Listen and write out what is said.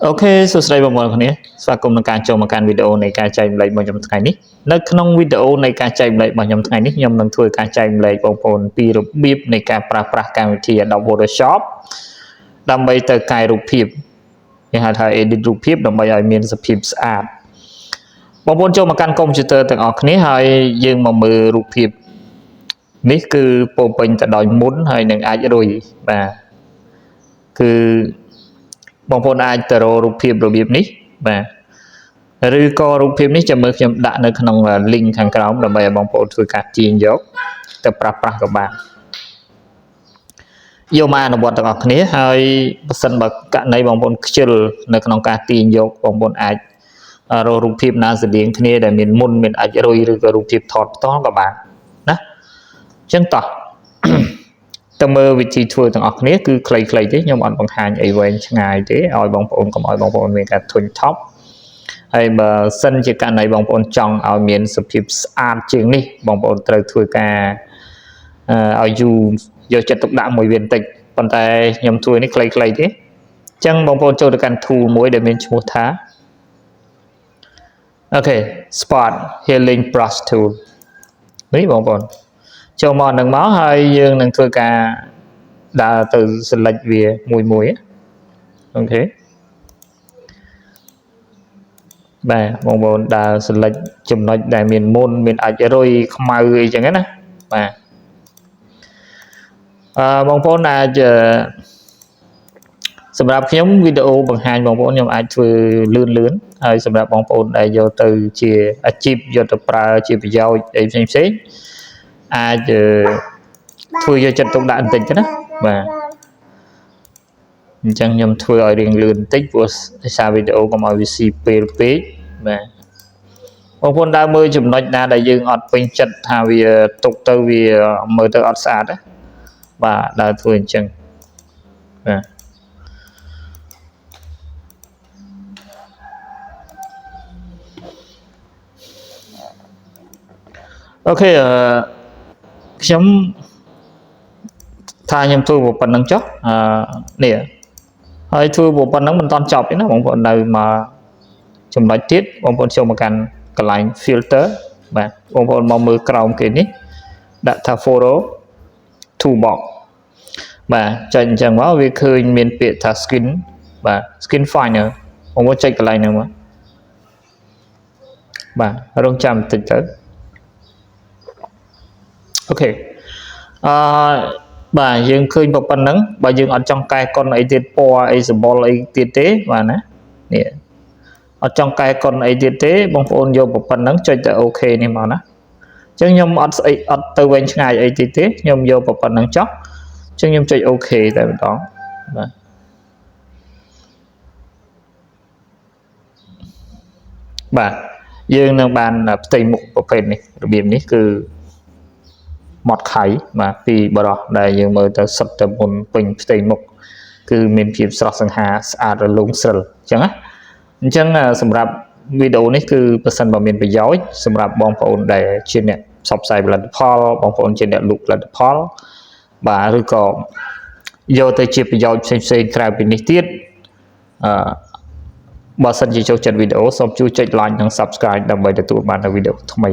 អូខេសួស្តីបងប្អូនគ្នាស្វាគមន៍នឹងការចូលមកកាន់វីដេអូនៃការចែកម្លែករបស់ខ្ញុំថ្ងៃនេះនៅក្នុងវីដេអូនៃការចែកម្លែករបស់ខ្ញុំថ្ងៃនេះខ្ញុំនឹងធ្វើការចែកម្លែកបងប្អូនពីរបៀបនៃការប្រើប្រាស់កម្មវិធី Adobe Photoshop ដើម្បីទៅកែរូបភាពគេហៅថា edit រូបភាពដើម្បីឲ្យមានសភាពស្អាតបងប្អូនចូលមកកាន់កុំព្យូទ័រទាំងអស់គ្នាហើយយើងមកមើលរូបភាពនេះគឺពោពេញទៅដោយមុនហើយនឹងអាចរុយបាទគឺបងប្អូនអាចទៅរករូបភាពរបៀបនេះបាទឬក៏រូបភាពនេះចាំមើលខ្ញុំដាក់នៅក្នុង link ខាងក្រោមដើម្បីឲ្យបងប្អូនធ្វើការទាញយកទៅប្រើប្រាស់ក៏បានយកមកអនុវត្តទាំងអស់គ្នាហើយបើសិនបើករណីបងប្អូនខ្ជិលនៅក្នុងការទាញយកបងប្អូនអាចរករូបភាពណាស្តៀងគ្នាដែលមានមុនមានអាចរុយឬក៏រូបភាពថតផ្ទាល់ក៏បានណាអញ្ចឹងតោះទៅមើលវិធីធ្វើទាំងអស់គ្នាគឺខ្លីៗទេខ្ញុំអត់បង្ហាញអីវែងឆ្ងាយទេឲ្យបងប្អូនកុំឲ្យបងប្អូនមានការធុញថប់ហើយបើសិនជាករណីបងប្អូនចង់ឲ្យមានសភាពស្អាតជាងនេះបងប្អូនត្រូវធ្វើការឲ្យយូរយកចិត្តទុកដាក់មួយវាបន្តិចប៉ុន្តែខ្ញុំធ្វើនេះខ្លីៗទេអញ្ចឹងបងប្អូនចូលទៅកាន់ tool មួយដែលមានឈ្មោះថាអូខេ Spot Healing Brush Tool នេះបងប្អូនចូលមកនឹងមកហើយយើងនឹងធ្វើការដើរទៅ select វាមួយអូខេបាទបងប្អូនដើរ select ចំណុចដែលមានមុនមានអាចរុយខ្មៅអីចឹងណាបាទបងប្អូនអាចសម្រាប់ខ្ញុំវីដេអូបង្ហាញបងប្អូនខ្ញុំអាចធ្វើលឿនហើយសម្រាប់បងប្អូនដែលយកទៅជាអាជីពយកទៅប្រើជាប្រយោជន៍អីផ្សេងអាចធ្វើយកចិត្តទុកដាក់បន្តិចណាបាទអញ្ចឹងខ្ញុំធ្វើឲ្យរៀងលឿនបន្តិចព្រោះដោយសារវីដេអូកុំឲ្យវាស៊ីពេលពេកបាទបងប្អូនដើរមើលចំណុចណាដែលយើងអត់ពេញចិត្តថាវាទុកទៅវាមើលទៅអត់ស្អាតណាបាទដើរធ្វើអញ្ចឹងបាទអូខេខ្ញុំថាខ្ញុំធ្វើប៉ុណ្្នឹងចុះនេះហើយធ្វើប៉ុណ្្នឹងមិនតាន់ចប់ទេណាបងប្អូននៅមកចំណុចទៀតបងប្អូនចូលមកកាន់កន្លែង filter បាទបងប្អូនមកមើលក្រោមគេនេះដាក់ថា photo toolbox បាទចុចអញ្ចឹងមកវាឃើញមានពាក្យថា skin បាទ skin finder បងប្អូនចុចកន្លែងហ្នឹងមកបាទរងចាំបន្តិចទៅអូខេបាទយើងឃើញប៉ុណ្្នឹងបើយើងអត់ចង់កែកុនអីទៀតពណ៌អីសម្បុរអីទៀតទេបាទណានេះអត់ចង់កែកុនអីទៀតទេបងប្អូនយកប៉ុណ្្នឹងចុចតែអូខេនេះមកណាអញ្ចឹងខ្ញុំអត់ស្អីអត់ទៅវិញឆ្ងាយអីទៀតទេខ្ញុំយកប៉ុណ្្នឹងចុះអញ្ចឹងខ្ញុំចុចអូខេតែម្ដងបាទយើងនឹងបានផ្ទៃមុខប្រភេទនេះរបៀបនេះគឺម៉ត់ខៃបាទពីបរោះដែលយើងមើលទៅសុទ្ធតែមុនពេញផ្ទៃមុខគឺមានភាពស្រស់សង្ហាស្អាតរលោងស្រិលអញ្ចឹងណាអញ្ចឹងសម្រាប់វីដេអូនេះគឺប្រសិនបើមានប្រយោជន៍សម្រាប់បងប្អូនដែលជាអ្នកផ្សព្វផ្សាយផលិតផលបងប្អូនជាអ្នកលក់ផលិតផលបាទឬក៏យកទៅជាប្រយោជន៍ផ្សេងៗក្រៅពីនេះទៀតបើសិនជាចូលចិត្តវីដេអូសូមជួយចុច like និង subscribe ដើម្បីទទួលបាននូវវីដេអូថ្មី